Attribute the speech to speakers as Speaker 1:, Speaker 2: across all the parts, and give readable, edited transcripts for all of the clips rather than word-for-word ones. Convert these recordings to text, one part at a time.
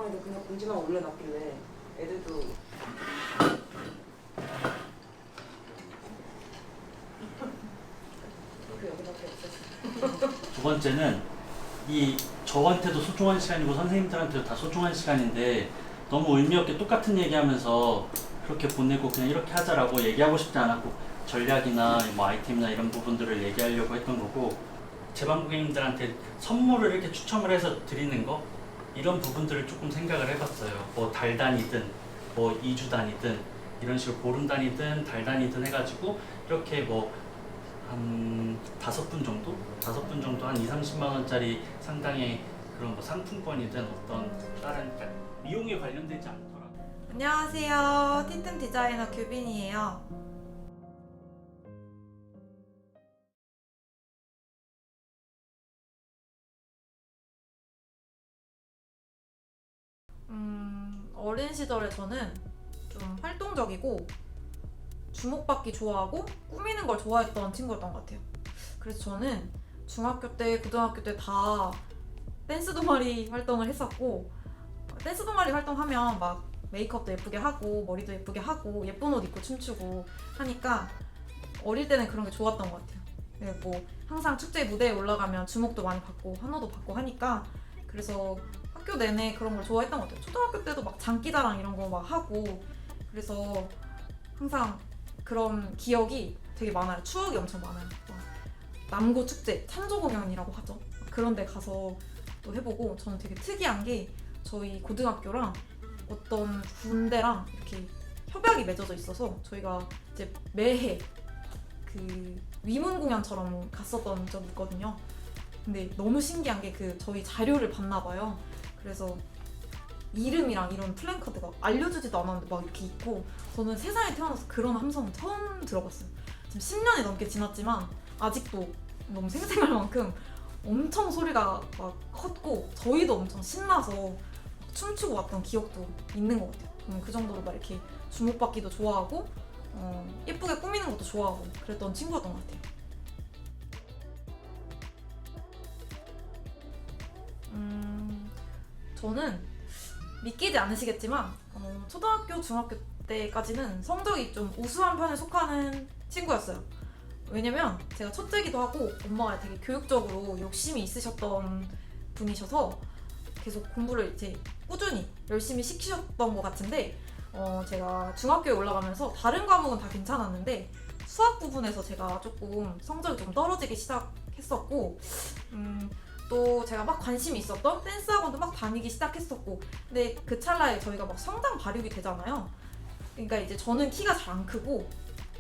Speaker 1: 3학년인데 그냥 공지만 올려놨길래 애들도 그 여기밖에 없었어.
Speaker 2: 두 번째는 저한테도 소중한 시간이고 선생님들한테도 다 소중한 시간인데 너무 의미 없게 똑같은 얘기하면서 그렇게 보내고 그냥 이렇게 하자라고 얘기하고 싶지 않았고 전략이나 뭐 아이템이나 이런 부분들을 얘기하려고 했던 거고 제반 고객님들한테 선물을 이렇게 추첨을 해서 드리는 거 이런 부분들을 조금 생각을 해봤어요. 뭐 달 단위든 뭐 2주 단위든 이런 식으로 보름 단위든 달 단위든 해가지고 이렇게 뭐 한 5분 정도? 5분 정도 한 20-30만 원짜리 상당의 그런 뭐 상품권이든 어떤 다른 그러니까 미용에 관련되지 않더라고요.
Speaker 3: 안녕하세요. 티틈 디자이너 규빈이에요. 어린 시절에 저는 좀 활동적이고 주목받기 좋아하고 꾸미는 걸 좋아했던 친구였던 것 같아요. 그래서 저는 중학교 때, 고등학교 때 다 댄스 동아리 활동을 했었고 댄스 동아리 활동하면 막 메이크업도 예쁘게 하고 머리도 예쁘게 하고 예쁜 옷 입고 춤추고 하니까 어릴 때는 그런 게 좋았던 것 같아요. 네, 뭐 항상 축제 무대에 올라가면 주목도 많이 받고 환호도 받고 하니까 그래서 학교 내내 그런 걸 좋아했던 것 같아요. 초등학교 때도 막 장기자랑 이런 거 막 하고 그래서 항상 그런 기억이 되게 많아요. 추억이 엄청 많아요. 막 남고 축제, 찬조 공연이라고 하죠. 그런 데 가서 또 해보고 저는 되게 특이한 게 저희 고등학교랑 어떤 군대랑 이렇게 협약이 맺어져 있어서 저희가 이제 매해 그 위문 공연처럼 갔었던 적이 있거든요. 근데 너무 신기한 게 그 저희 자료를 봤나 봐요. 그래서 이름이랑 이런 플랜카드가 알려주지도 않았는데 막 이렇게 있고 저는 세상에 태어나서 그런 함성 처음 들어봤어요. 지금 10년이 넘게 지났지만 아직도 너무 생생할 만큼 엄청 소리가 막 컸고 저희도 엄청 신나서 춤추고 왔던 기억도 있는 것 같아요. 저는 그 정도로 막 이렇게 주목받기도 좋아하고 예쁘게 꾸미는 것도 좋아하고 그랬던 친구였던 것 같아요. 저는 믿기지 않으시겠지만 초등학교, 중학교 때까지는 성적이 좀 우수한 편에 속하는 친구였어요. 왜냐면 제가 첫째기도 하고 엄마가 되게 교육적으로 욕심이 있으셨던 분이셔서 계속 공부를 이제 꾸준히 열심히 시키셨던 것 같은데 제가 중학교에 올라가면서 다른 과목은 다 괜찮았는데 수학 부분에서 제가 조금 성적이 좀 떨어지기 시작했었고 또 제가 막 관심이 있었던 댄스 학원도 막 다니기 시작했었고 근데 그 찰나에 저희가 막 성장 발육이 되잖아요. 그러니까 이제 저는 키가 잘 안 크고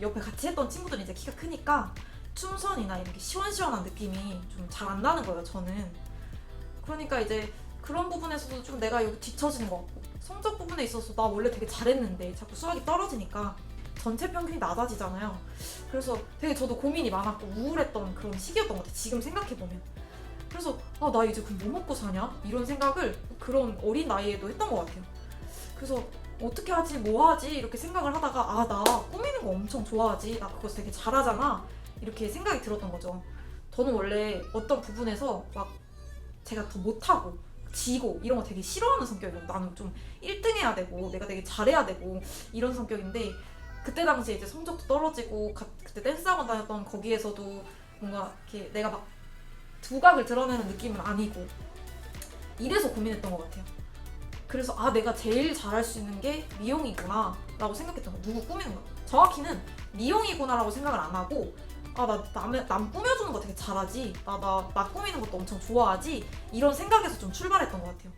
Speaker 3: 옆에 같이 했던 친구들은 이제 키가 크니까 춤선이나 이렇게 시원시원한 느낌이 좀 잘 안 나는 거예요, 저는. 그러니까 이제 그런 부분에서도 좀 내가 여기 뒤처지는 것 같고 성적 부분에 있어서 나 원래 되게 잘했는데 자꾸 수학이 떨어지니까 전체 평균이 낮아지잖아요. 그래서 되게 저도 고민이 많았고 우울했던 그런 시기였던 것 같아요, 지금 생각해보면. 그래서 나 이제 그럼 뭐 먹고 사냐? 이런 생각을 그런 어린 나이에도 했던 것 같아요. 그래서 어떻게 하지? 뭐 하지? 이렇게 생각을 하다가 나 꾸미는 거 엄청 좋아하지. 나 그거 되게 잘하잖아. 이렇게 생각이 들었던 거죠. 저는 원래 어떤 부분에서 막 제가 더 못하고 지고 이런 거 되게 싫어하는 성격이에요. 나는 좀 1등 해야 되고 내가 되게 잘해야 되고 이런 성격인데 그때 당시에 이제 성적도 떨어지고 그때 댄스학원 다녔던 거기에서도 뭔가 이렇게 내가 막 두각을 드러내는 느낌은 아니고 이래서 고민했던 것 같아요. 그래서 내가 제일 잘할 수 있는 게 미용이구나 라고 생각했던 거예요. 누구 꾸미는 거. 정확히는 미용이구나 라고 생각을 안 하고 남 꾸며주는 거 되게 잘하지. 나 꾸미는 것도 엄청 좋아하지. 이런 생각에서 좀 출발했던 것 같아요.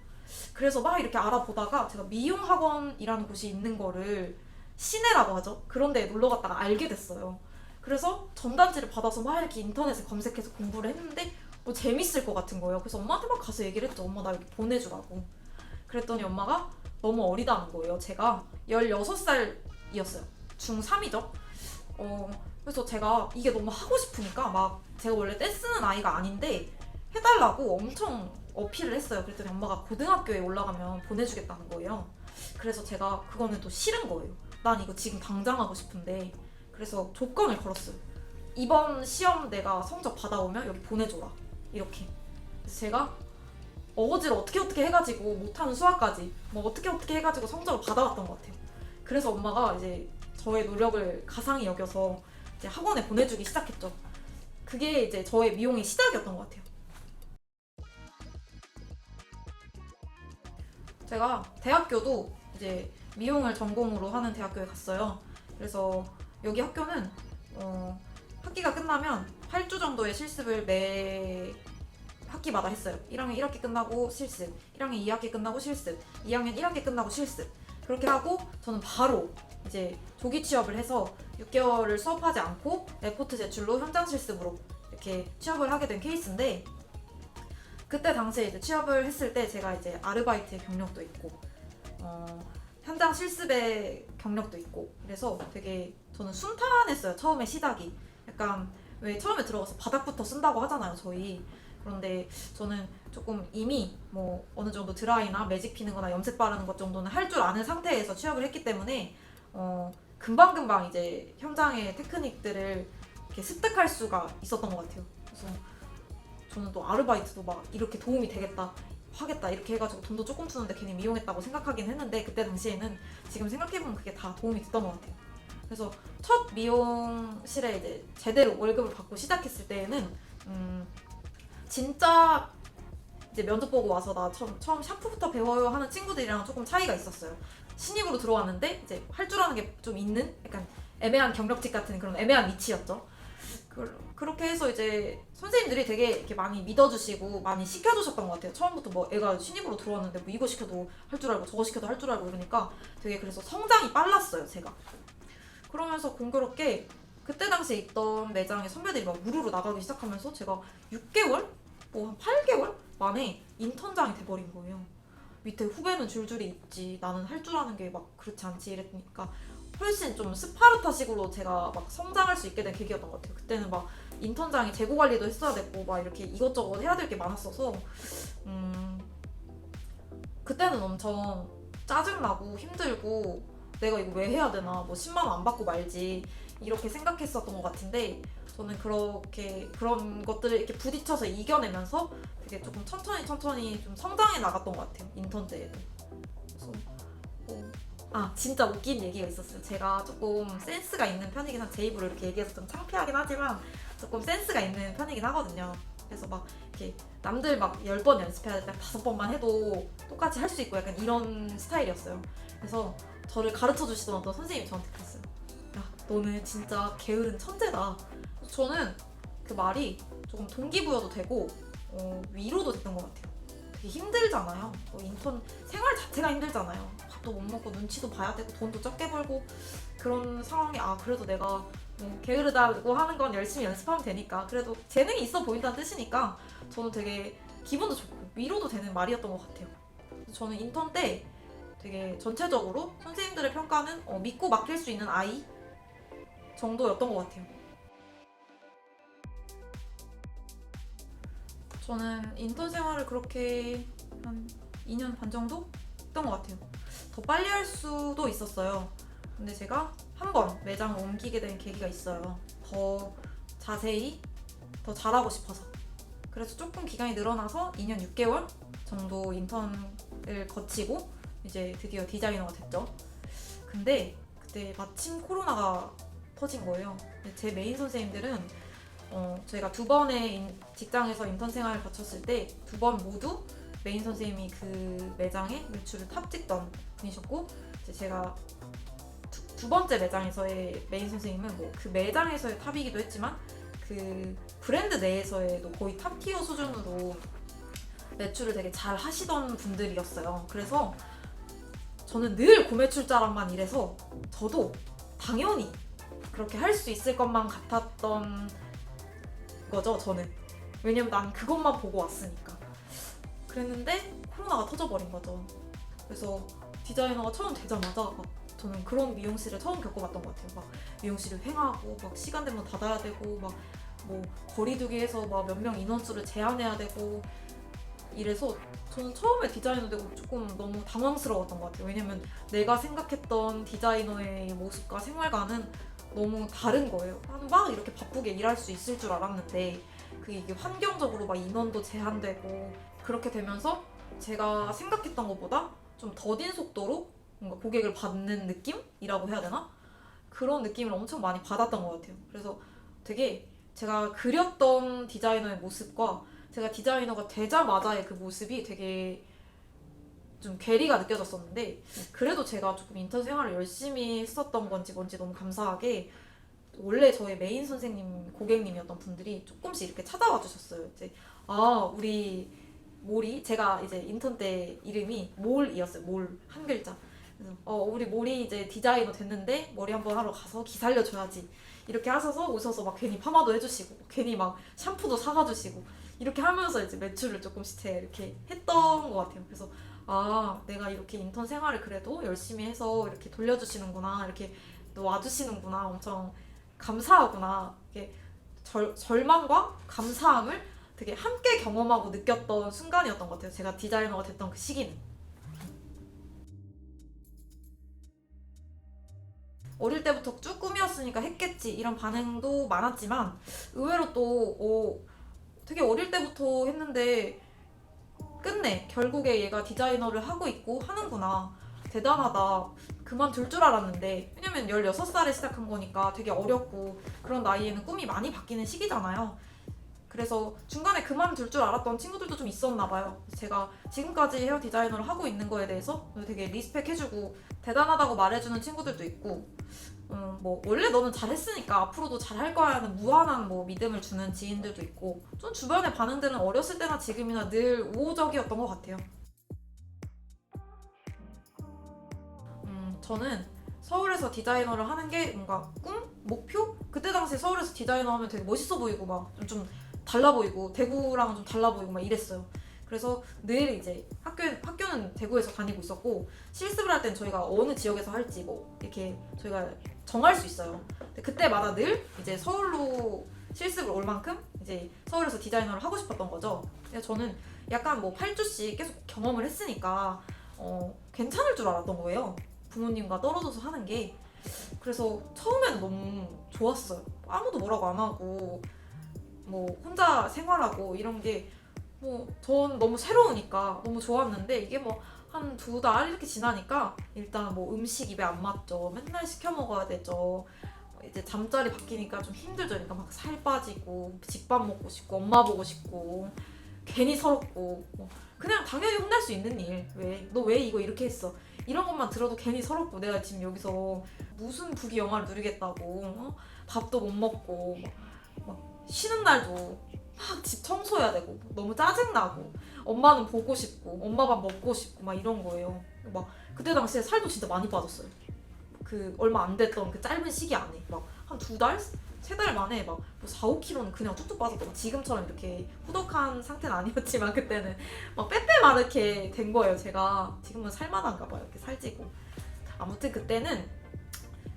Speaker 3: 그래서 막 이렇게 알아보다가 제가 미용학원이라는 곳이 있는 거를 시내라고 하죠. 그런 데에 놀러 갔다가 알게 됐어요. 그래서 전단지를 받아서 막 이렇게 인터넷에 검색해서 공부를 했는데 재밌을 것 같은 거예요. 그래서 엄마한테 막 가서 얘기를 했죠. 엄마 나 여기 보내주라고. 그랬더니 엄마가 너무 어리다는 거예요. 제가 16살이었어요. 중3이죠. 그래서 제가 이게 너무 하고 싶으니까 막 제가 원래 떼쓰는 아이가 아닌데 해달라고 엄청 어필을 했어요. 그랬더니 엄마가 고등학교에 올라가면 보내주겠다는 거예요. 그래서 제가 그거는 또 싫은 거예요. 난 이거 지금 당장 하고 싶은데 그래서 조건을 걸었어요. 이번 시험 내가 성적 받아오면 여기 보내줘라. 이렇게. 그래서 제가 어거지로 어떻게 해가지고 못하는 수학까지 뭐 어떻게 해가지고 성적을 받아왔던 것 같아요. 그래서 엄마가 이제 저의 노력을 가상히 여겨서 이제 학원에 보내주기 시작했죠. 그게 이제 저의 미용의 시작이었던 것 같아요. 제가 대학교도 이제 미용을 전공으로 하는 대학교에 갔어요. 그래서 여기 학교는 학기가 끝나면 8주 정도의 실습을 매 학기마다 했어요. 1학년 1학기 끝나고 실습, 1학년 2학기 끝나고 실습, 2학년 1학기 끝나고 실습. 그렇게 하고 저는 바로 이제 조기 취업을 해서 6개월을 수업하지 않고 레포트 제출로 현장 실습으로 이렇게 취업을 하게 된 케이스인데, 그때 당시에 이제 취업을 했을 때 제가 이제 아르바이트의 경력도 있고 현장 실습의 경력도 있고, 그래서 되게 저는 순탄했어요. 처음에 시작이 약간, 왜 처음에 들어가서 바닥부터 쓴다고 하잖아요, 저희. 그런데 저는 조금 이미 뭐 어느 정도 드라이나 매직 피는 거나 염색 바르는 것 정도는 할 줄 아는 상태에서 취업을 했기 때문에 금방금방 이제 현장의 테크닉들을 이렇게 습득할 수가 있었던 것 같아요. 그래서 저는 또 아르바이트도 막 이렇게 도움이 되겠다 하겠다 이렇게 해가지고 돈도 조금 쓰는데 괜히 미용했다고 생각하긴 했는데, 그때 당시에는 지금 생각해보면 그게 다 도움이 됐던 것 같아요. 그래서 첫 미용실에 이제 제대로 월급을 받고 시작했을 때에는 진짜 이제 면접 보고 와서 나 처음 샤프부터 배워요 하는 친구들이랑 조금 차이가 있었어요. 신입으로 들어왔는데 이제 할 줄 아는 게 좀 있는 약간 애매한 경력직 같은 그런 애매한 위치였죠. 그렇게 해서 이제 선생님들이 되게 이렇게 많이 믿어주시고 많이 시켜주셨던 것 같아요. 처음부터 뭐 애가 신입으로 들어왔는데 뭐 이거 시켜도 할 줄 알고 저거 시켜도 할 줄 알고 이러니까 되게, 그래서 성장이 빨랐어요, 제가. 그러면서 공교롭게 그때 당시에 있던 매장에 선배들이 막 우르르 나가기 시작하면서 제가 6개월? 뭐 한 8개월 만에 인턴장이 돼버린 거예요. 밑에 후배는 줄줄이 있지, 나는 할 줄 아는 게 막 그렇지 않지 이랬으니까 훨씬 좀 스파르타식으로 제가 막 성장할 수 있게 된 계기였던 것 같아요. 그때는 막 인턴장이 재고 관리도 했어야 됐고 막 이렇게 이것저것 해야 될 게 많았어서 그때는 엄청 짜증나고 힘들고 내가 이거 왜 해야 되나, 뭐 10만 원 안 받고 말지 이렇게 생각했었던 것 같은데, 저는 그렇게 그런 것들을 이렇게 부딪혀서 이겨내면서 되게 조금 천천히 좀 성장해 나갔던 것 같아요, 인턴 때에도. 그래서 진짜 웃긴 얘기가 있었어요. 제가 조금 센스가 있는 편이긴 한, 제 입으로 이렇게 얘기해서 좀 창피하긴 하지만 조금 센스가 있는 편이긴 하거든요. 그래서 막 이렇게 남들 막 10번 연습해야 될 때 5번만 해도 똑같이 할 수 있고 약간 이런 스타일이었어요. 그래서 저를 가르쳐 주시던 어떤 선생님이 저한테 그랬어요. 야, 너는 진짜 게으른 천재다. 저는 그 말이 조금 동기부여도 되고 위로도 됐던 것 같아요. 되게 힘들잖아요. 인턴 생활 자체가 힘들잖아요. 밥도 못 먹고 눈치도 봐야 되고 돈도 적게 벌고 그런 상황이, 그래도 내가 뭐 게으르다고 하는 건 열심히 연습하면 되니까, 그래도 재능이 있어 보인다는 뜻이니까 저는 되게 기분도 좋고 위로도 되는 말이었던 것 같아요. 저는 인턴 때 되게 전체적으로 선생님들의 평가는 믿고 맡길 수 있는 아이 정도였던 것 같아요. 저는 인턴 생활을 그렇게 한 2년 반 정도 했던 것 같아요. 더 빨리 할 수도 있었어요. 근데 제가 한 번 매장을 옮기게 된 계기가 있어요. 더 자세히 더 잘하고 싶어서. 그래서 조금 기간이 늘어나서 2년 6개월 정도 인턴을 거치고 이제 드디어 디자이너가 됐죠. 근데 그때 마침 코로나가 터진 거예요. 제 메인 선생님들은 저희가 2번의 직장에서 인턴 생활을 거쳤을 때 2번 모두 메인 선생님이 그 매장의 매출을 탑 찍던 분이셨고, 이제 제가 두 번째 매장에서의 메인 선생님은 뭐 그 매장에서의 탑이기도 했지만 그 브랜드 내에서의도 거의 탑 티어 수준으로 매출을 되게 잘 하시던 분들이었어요. 그래서 저는 늘 고매출자랑만 일해서 저도 당연히 그렇게 할 수 있을 것만 같았던 거죠, 저는. 왜냐면 난 그것만 보고 왔으니까. 그랬는데 코로나가 터져버린 거죠. 그래서 디자이너가 처음 되자마자 막 저는 그런 미용실을 처음 겪어봤던 것 같아요. 막 미용실을 횡하고 막 시간 되면 닫아야 되고 막 뭐 거리두기해서 막 몇 명 인원수를 제한해야 되고 이래서 저는 처음에 디자이너 되고 조금 너무 당황스러웠던 것 같아요. 왜냐면 내가 생각했던 디자이너의 모습과 생활과는 너무 다른 거예요. 나는 막 이렇게 바쁘게 일할 수 있을 줄 알았는데 그게 이게 환경적으로 막 인원도 제한되고 그렇게 되면서 제가 생각했던 것보다 좀 더딘 속도로 뭔가 고객을 받는 느낌이라고 해야 되나? 그런 느낌을 엄청 많이 받았던 것 같아요. 그래서 되게 제가 그렸던 디자이너의 모습과 제가 디자이너가 되자마자의 그 모습이 되게 좀 괴리가 느껴졌었는데, 그래도 제가 조금 인턴 생활을 열심히 했었던 건지 뭔지 너무 감사하게 원래 저의 메인 선생님 고객님이었던 분들이 조금씩 이렇게 찾아와 주셨어요. 이제 우리 몰이, 제가 이제 인턴 때 이름이 몰이었어요. 몰 한 글자. 그래서 우리 몰이 이제 디자이너 됐는데 머리 한번 하러 가서 기 살려줘야지, 이렇게 하셔서 오셔서 막 괜히 파마도 해주시고 괜히 막 샴푸도 사가 주시고 이렇게 하면서 이제 매출을 조금씩 제 이렇게 했던 것 같아요. 그래서 내가 이렇게 인턴 생활을 그래도 열심히 해서 이렇게 돌려주시는구나, 이렇게 또 와주시는구나, 엄청 감사하구나, 이렇게 절망과 감사함을 되게 함께 경험하고 느꼈던 순간이었던 것 같아요. 제가 디자이너가 됐던 그 시기는. 어릴 때부터 쭉 꿈이었으니까 했겠지 이런 반응도 많았지만, 의외로 또 되게 어릴 때부터 했는데 끝내 결국에 얘가 디자이너를 하고 있고 하는구나, 대단하다, 그만둘 줄 알았는데, 왜냐면 16살에 시작한 거니까 되게 어렸고 그런 나이에는 꿈이 많이 바뀌는 시기잖아요. 그래서 중간에 그만둘 줄 알았던 친구들도 좀 있었나 봐요. 제가 지금까지 헤어 디자이너를 하고 있는 거에 대해서 되게 리스펙해주고 대단하다고 말해주는 친구들도 있고, 뭐 원래 너는 잘했으니까 앞으로도 잘할 거야 하는 무한한 뭐 믿음을 주는 지인들도 있고, 좀 주변의 반응들은 어렸을 때나 지금이나 늘 우호적이었던 것 같아요. 저는 서울에서 디자이너를 하는 게 뭔가 꿈? 목표? 그때 당시에 서울에서 디자이너 하면 되게 멋있어 보이고 막 좀 달라 보이고 대구랑은 좀 달라 보이고 막 이랬어요. 그래서 늘 이제 학교는 대구에서 다니고 있었고, 실습을 할 땐 저희가 어느 지역에서 할지 뭐 이렇게 저희가 정할 수 있어요. 근데 그때마다 늘 이제 서울로 실습을 올 만큼 이제 서울에서 디자이너를 하고 싶었던 거죠. 그래서 저는 약간 뭐 8주씩 계속 경험을 했으니까 괜찮을 줄 알았던 거예요. 부모님과 떨어져서 하는 게. 그래서 처음에는 너무 좋았어요. 아무도 뭐라고 안 하고 뭐 혼자 생활하고 이런 게 뭐 전 너무 새로우니까 너무 좋았는데, 이게 뭐 한 2달 이렇게 지나니까 일단 뭐 음식 입에 안 맞죠. 맨날 시켜 먹어야 되죠. 이제 잠자리 바뀌니까 좀 힘들죠. 그러니까 막 살 빠지고 집밥 먹고 싶고 엄마 보고 싶고 괜히 서럽고, 뭐 그냥 당연히 혼날 수 있는 일, 너 왜 이거 이렇게 했어, 이런 것만 들어도 괜히 서럽고, 내가 지금 여기서 무슨 부귀 영화를 누리겠다고 밥도 못 먹고 막 쉬는 날도 막 집 청소해야 되고 너무 짜증나고, 엄마는 보고 싶고 엄마 밥 먹고 싶고 막 이런 거예요. 막 그때 당시에 살도 진짜 많이 빠졌어요. 그 얼마 안 됐던 그 짧은 시기 안에 막 한 2달? 3달 만에 막 4, 5kg는 그냥 뚝뚝 빠졌고, 지금처럼 이렇게 후덕한 상태는 아니었지만 그때는 막 빼빼마르게 된 거예요. 제가 지금은 살만한가 봐요. 이렇게 살찌고. 아무튼 그때는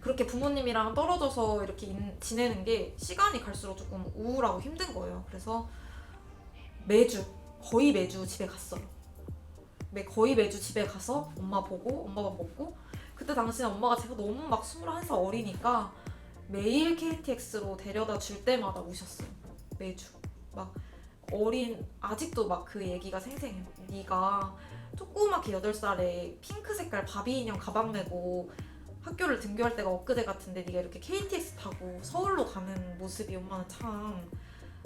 Speaker 3: 그렇게 부모님이랑 떨어져서 이렇게 지내는 게 시간이 갈수록 조금 우울하고 힘든 거예요. 그래서 거의 매주 집에 갔어요. 거의 매주 집에 가서 엄마 보고 엄마 밥 먹고, 그때 당시에 엄마가 제가 너무 막 21살 어리니까 매일 KTX로 데려다 줄 때마다 우셨어요. 매주. 막 아직도 막 그 얘기가 생생해요. 네가 조그맣게 8살에 핑크 색깔 바비 인형 가방 메고 학교를 등교할 때가 엊그제 같은데 네가 이렇게 KTX 타고 서울로 가는 모습이 엄마는 참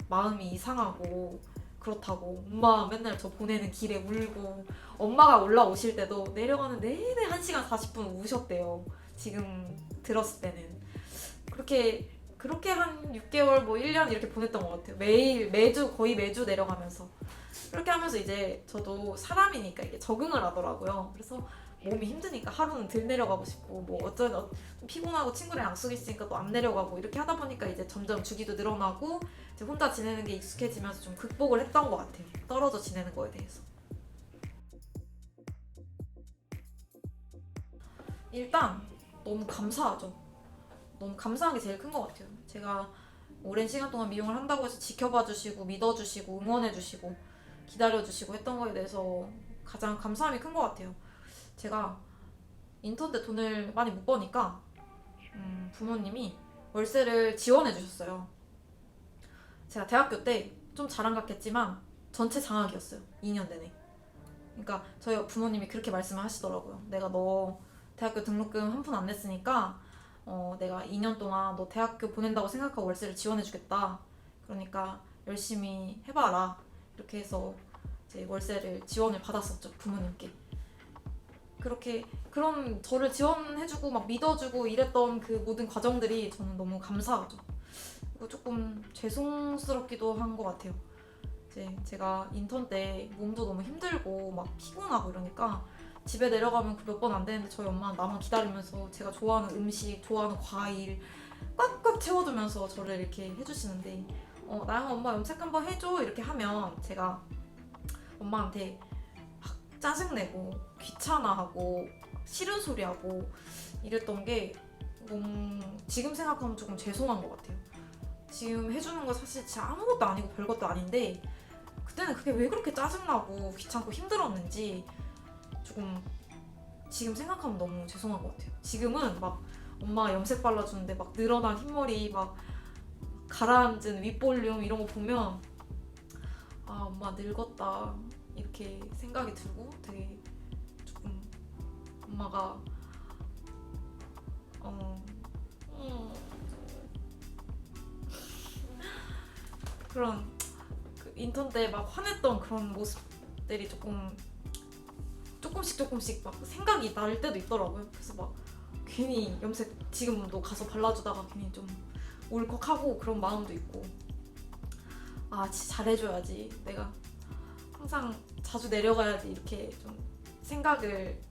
Speaker 3: 마음이 이상하고 그렇다고. 엄마 맨날 저 보내는 길에 울고, 엄마가 올라오실 때도 내려가는 내내 1시간 40분 우셨대요. 지금 들었을 때는. 그렇게 한 6개월 뭐 1년 이렇게 보냈던 것 같아요. 거의 매주 내려가면서. 그렇게 하면서 이제 저도 사람이니까 이게 적응을 하더라고요. 그래서 몸이 힘드니까 하루는 덜 내려가고 싶고, 뭐 좀 피곤하고 친구랑 약속 있으니까 또 안 내려가고, 이렇게 하다 보니까 이제 점점 주기도 늘어나고 이제 혼자 지내는 게 익숙해지면서 좀 극복을 했던 것 같아요. 떨어져 지내는 거에 대해서. 일단 너무 감사하죠. 너무 감사한 게 제일 큰 것 같아요. 제가 오랜 시간 동안 미용을 한다고 해서 지켜봐 주시고 믿어주시고 응원해 주시고 기다려 주시고 했던 거에 대해서 가장 감사함이 큰 것 같아요. 제가 인턴 때 돈을 많이 못 버니까 부모님이 월세를 지원해 주셨어요. 제가 대학교 때 좀 자랑 같겠지만 전체 장학이었어요. 2년 내내. 그러니까 저희 부모님이 그렇게 말씀을 하시더라고요. 내가 너 대학교 등록금 한 푼 안 냈으니까 내가 2년 동안 너 대학교 보낸다고 생각하고 월세를 지원해주겠다. 그러니까 열심히 해봐라. 이렇게 해서 이제 월세를 지원을 받았었죠, 부모님께. 그렇게 그런 저를 지원해주고 막 믿어주고 이랬던 그 모든 과정들이 저는 너무 감사하죠. 그리고 조금 죄송스럽기도 한 것 같아요. 이제 제가 인턴 때 몸도 너무 힘들고 막 피곤하고 이러니까 집에 내려가면 몇 번 안 되는데 저희 엄마는 나만 기다리면서 제가 좋아하는 음식, 좋아하는 과일 꽉꽉 채워두면서 저를 이렇게 해주시는데 나영아 엄마 염색 한번 해줘 이렇게 하면 제가 엄마한테 막 짜증내고 귀찮아하고 싫은 소리하고 이랬던 게 지금 생각하면 조금 죄송한 것 같아요. 지금 해주는 거 사실 진짜 아무것도 아니고 별것도 아닌데 그때는 그게 왜 그렇게 짜증나고 귀찮고 힘들었는지 조금 지금 생각하면 너무 죄송한 것 같아요. 지금은 막 엄마가 염색 발라주는데 막 늘어난 흰머리 막 가라앉은 윗볼륨 이런 거 보면 아 엄마 늙었다 이렇게 생각이 들고 되게 조금 엄마가 그런 그 인턴 때 막 화냈던 그런 모습들이 조금씩 막 생각이 날 때도 있더라고요. 그래서 막 괜히 염색 지금도 가서 발라주다가 괜히 좀 울컥하고 그런 마음도 있고 아 진짜 잘해줘야지 내가 항상 자주 내려가야지 이렇게 좀 생각을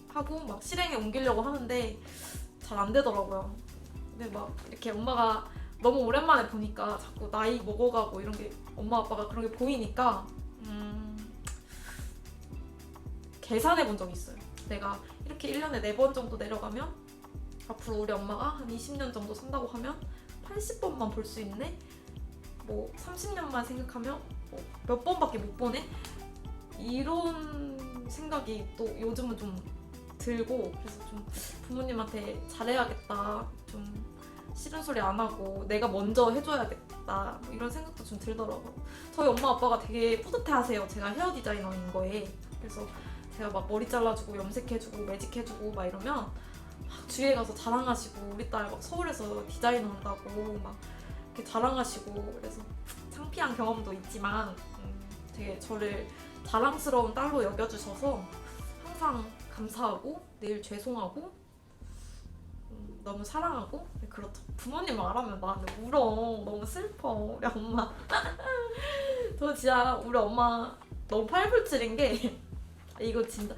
Speaker 3: 하고 막 실행에 옮기려고 하는데 잘 안 되더라고요. 근데 막 이렇게 엄마가 너무 오랜만에 보니까 자꾸 나이 먹어가고 이런 게 엄마 아빠가 그런 게 보이니까 계산해 본 적이 있어요. 내가 이렇게 1년에 4번 정도 내려가면 앞으로 우리 엄마가 한 20년 정도 산다고 하면 80번만 볼 수 있네? 뭐 30년만 생각하면 몇 번밖에 못 보네? 이런 생각이 또 요즘은 좀 들고 그래서 좀 부모님한테 잘해야겠다. 좀 싫은 소리 안 하고 내가 먼저 해줘야겠다. 뭐 이런 생각도 좀 들더라고요. 저희 엄마 아빠가 되게 뿌듯해하세요. 제가 헤어 디자이너인 거에. 그래서 제가 막 머리 잘라주고 염색해주고 매직해주고 막 이러면 막 주위에 가서 자랑하시고 우리 딸 막 서울에서 디자이너 한다고 막 이렇게 자랑하시고 그래서 창피한 경험도 있지만 되게 저를 자랑스러운 딸로 여겨주셔서 항상 감사하고 늘 죄송하고 너무 사랑하고 그렇죠. 부모님 말하면 나한테 울어. 너무 슬퍼 우리 엄마. 저 진짜 우리 엄마 너무 팔불출인 게 이거 진짜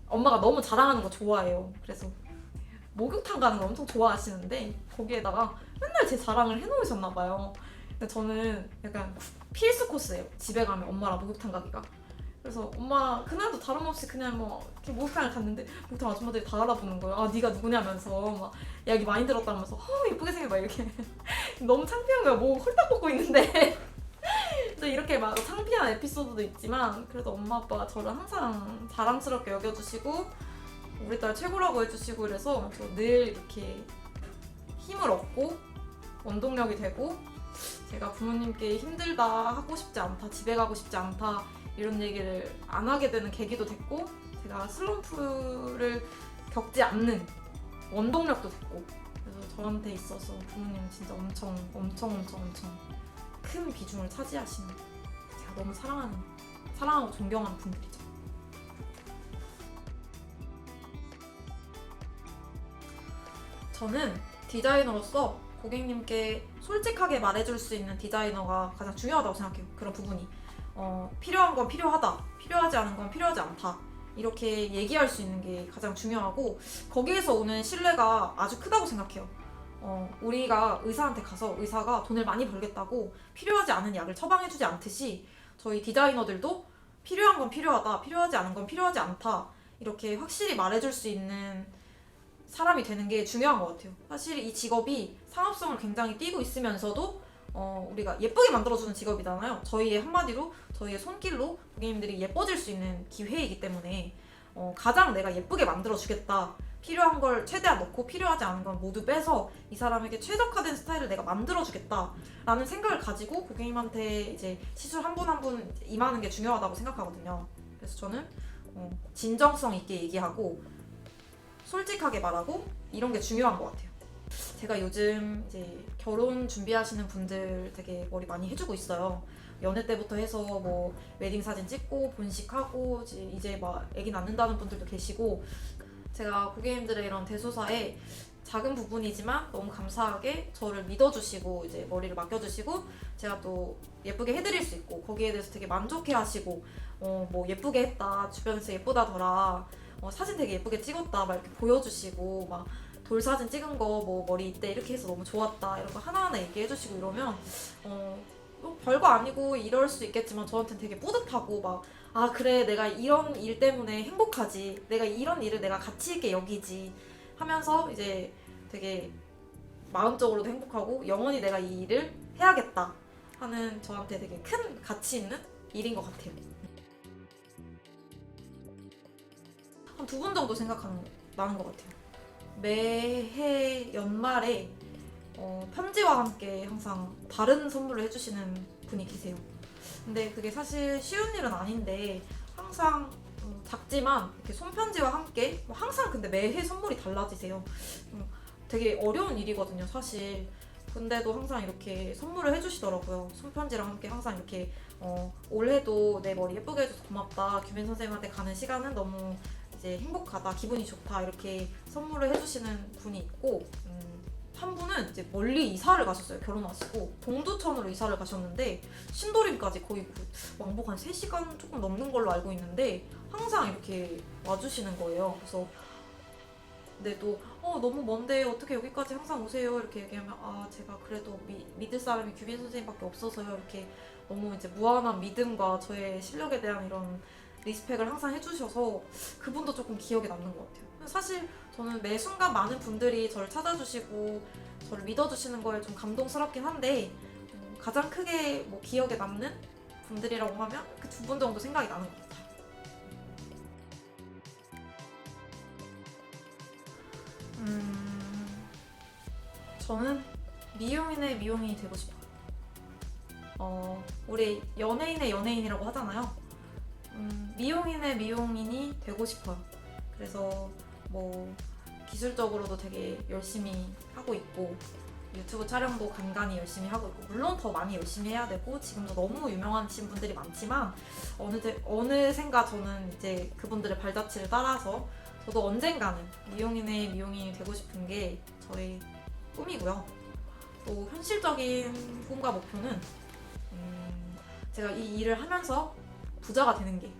Speaker 3: 엄마가 너무 자랑하는 거 좋아해요. 그래서 목욕탕 가는 거 엄청 좋아하시는데 거기에다가 맨날 제 자랑을 해놓으셨나 봐요. 근데 저는 약간 필수 코스예요. 집에 가면 엄마랑 목욕탕 가기가. 그래서 엄마 그날도 다름없이 그냥 뭐 이렇게 목욕탕을 갔는데 목욕탕 아줌마들이 다 알아보는 거예요. 아 네가 누구냐면서 막 야 이게 많이 들었다면서 예쁘게 생겨 막 이렇게 너무 창피한 거야. 뭐 홀딱 벗고 있는데 또 이렇게 막 창피한 에피소드도 있지만 그래도 엄마 아빠가 저를 항상 자랑스럽게 여겨주시고 우리 딸 최고라고 해주시고 그래서 저 늘 이렇게 힘을 얻고 원동력이 되고 제가 부모님께 힘들다 하고 싶지 않다 집에 가고 싶지 않다 이런 얘기를 안 하게 되는 계기도 됐고 제가 슬럼프를 겪지 않는 원동력도 됐고 그래서 저한테 있어서 부모님은 진짜 엄청 큰 비중을 차지하시는 제가 너무 사랑하고 존경하는 분들이죠. 저는 디자이너로서 고객님께 솔직하게 말해줄 수 있는 디자이너가 가장 중요하다고 생각해요. 그런 부분이 필요한 건 필요하다, 필요하지 않은 건 필요하지 않다 이렇게 얘기할 수 있는 게 가장 중요하고 거기에서 오는 신뢰가 아주 크다고 생각해요. 우리가 의사한테 가서 의사가 돈을 많이 벌겠다고 필요하지 않은 약을 처방해주지 않듯이 저희 디자이너들도 필요한 건 필요하다, 필요하지 않은 건 필요하지 않다 이렇게 확실히 말해줄 수 있는 사람이 되는 게 중요한 것 같아요. 사실 이 직업이 상업성을 굉장히 띠고 있으면서도 우리가 예쁘게 만들어주는 직업이잖아요. 저희의 한마디로 저희의 손길로 고객님들이 예뻐질 수 있는 기회이기 때문에 가장 내가 예쁘게 만들어주겠다 필요한 걸 최대한 넣고 필요하지 않은 건 모두 빼서 이 사람에게 최적화된 스타일을 내가 만들어주겠다라는 생각을 가지고 고객님한테 이제 시술 한 분 한 분 임하는 게 중요하다고 생각하거든요. 그래서 저는 진정성 있게 얘기하고 솔직하게 말하고 이런 게 중요한 것 같아요. 제가 요즘 이제 결혼 준비하시는 분들 되게 머리 많이 해주고 있어요. 연애 때부터 해서 뭐 웨딩 사진 찍고 본식하고 이제 막 아기 낳는다는 분들도 계시고, 제가 고객님들의 이런 대소사에 작은 부분이지만 너무 감사하게 저를 믿어주시고 이제 머리를 맡겨주시고 제가 또 예쁘게 해드릴 수 있고 거기에 대해서 되게 만족해하시고 뭐 예쁘게 했다, 주변에서 예쁘다더라, 사진 되게 예쁘게 찍었다 막 이렇게 보여주시고 막 돌 사진 찍은 거 뭐 머리 이때 이렇게 해서 너무 좋았다 이런 거 하나하나 얘기해주시고 이러면 뭐 별거 아니고 이럴 수 있겠지만 저한테는 되게 뿌듯하고 막 아 그래 내가 이런 일 때문에 행복하지, 내가 이런 일을 내가 가치 있게 여기지 하면서 이제 되게 마음적으로도 행복하고 영원히 내가 이 일을 해야겠다 하는 저한테 되게 큰 가치 있는 일인 것 같아요. 한 2분 정도 나는 것 같아요. 매해 연말에 편지와 함께 항상 다른 선물을 해주시는 분이 계세요. 근데 그게 사실 쉬운 일은 아닌데 항상 작지만 이렇게 손편지와 함께 항상 근데 매해 선물이 달라지세요. 되게 어려운 일이거든요 사실. 근데도 항상 이렇게 선물을 해주시더라고요. 손편지랑 함께 항상 이렇게 올해도 내 머리 예쁘게 해줘서 고맙다, 규빈 선생님한테 가는 시간은 너무 이제 행복하다, 기분이 좋다 이렇게 선물을 해주시는 분이 있고, 한 분은 이제 멀리 이사를 가셨어요. 결혼하시고 동두천으로 이사를 가셨는데 신도림까지 거의 왕복 한 3시간 조금 넘는 걸로 알고 있는데 항상 이렇게 와주시는 거예요. 그래서 근데 또 너무 먼데 어떻게 여기까지 항상 오세요 이렇게 얘기하면 아 제가 그래도 믿을 사람이 규빈 선생님밖에 없어서요 이렇게 너무 이제 무한한 믿음과 저의 실력에 대한 이런 리스펙을 항상 해주셔서 그분도 조금 기억에 남는 것 같아요. 사실 저는 매 순간 많은 분들이 저를 찾아주시고 저를 믿어주시는 거에 좀 감동스럽긴 한데 가장 크게 뭐 기억에 남는 분들이라고 하면 그 2분 정도 생각이 나는 것 같아요. 저는 미용인의 미용인이 되고 싶어요. 우리 연예인의 연예인이라고 하잖아요. 미용인의 미용인이 되고 싶어요. 그래서 뭐 기술적으로도 되게 열심히 하고 있고 유튜브 촬영도 간간히 열심히 하고 있고 물론 더 많이 열심히 해야 되고 지금도 너무 유명하신 분들이 많지만 어느샌가 저는 이제 그분들의 발자취를 따라서 저도 언젠가는 미용인의 미용인이 되고 싶은 게 저의 꿈이고요. 또 현실적인 꿈과 목표는 제가 이 일을 하면서 부자가 되는 게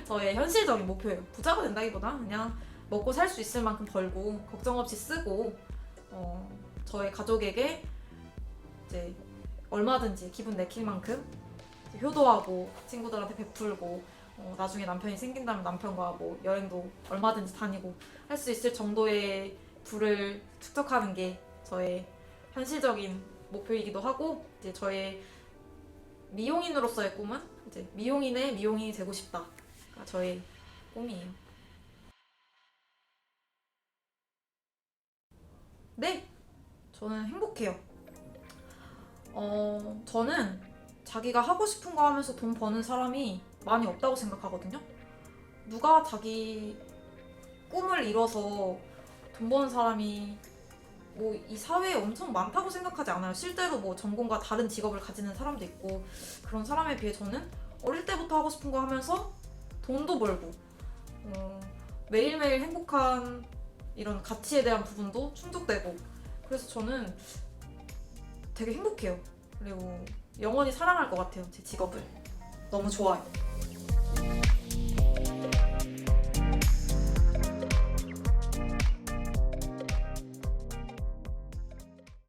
Speaker 3: 저의 현실적인 목표예요. 부자가 된다기보다 그냥 먹고 살 수 있을 만큼 벌고 걱정 없이 쓰고 저의 가족에게 이제 얼마든지 기분 내킬 만큼 효도하고 친구들한테 베풀고 나중에 남편이 생긴다면 남편과 뭐 여행도 얼마든지 다니고 할 수 있을 정도의 부를 축적하는 게 저의 현실적인 목표이기도 하고 이제 저의 미용인으로서의 꿈은 이제 미용인의 미용인이 되고 싶다가 저의 꿈이에요. 네, 저는 행복해요. 저는 자기가 하고 싶은 거 하면서 돈 버는 사람이 많이 없다고 생각하거든요. 누가 자기 꿈을 이뤄서 돈 버는 사람이 뭐 이 사회에 엄청 많다고 생각하지 않아요. 실제로 뭐 전공과 다른 직업을 가지는 사람도 있고 그런 사람에 비해 저는 어릴 때부터 하고 싶은 거 하면서 돈도 벌고 매일매일 행복한 이런 가치에 대한 부분도 충족되고 그래서 저는 되게 행복해요. 그리고 영원히 사랑할 것 같아요. 제 직업을. 너무 좋아요.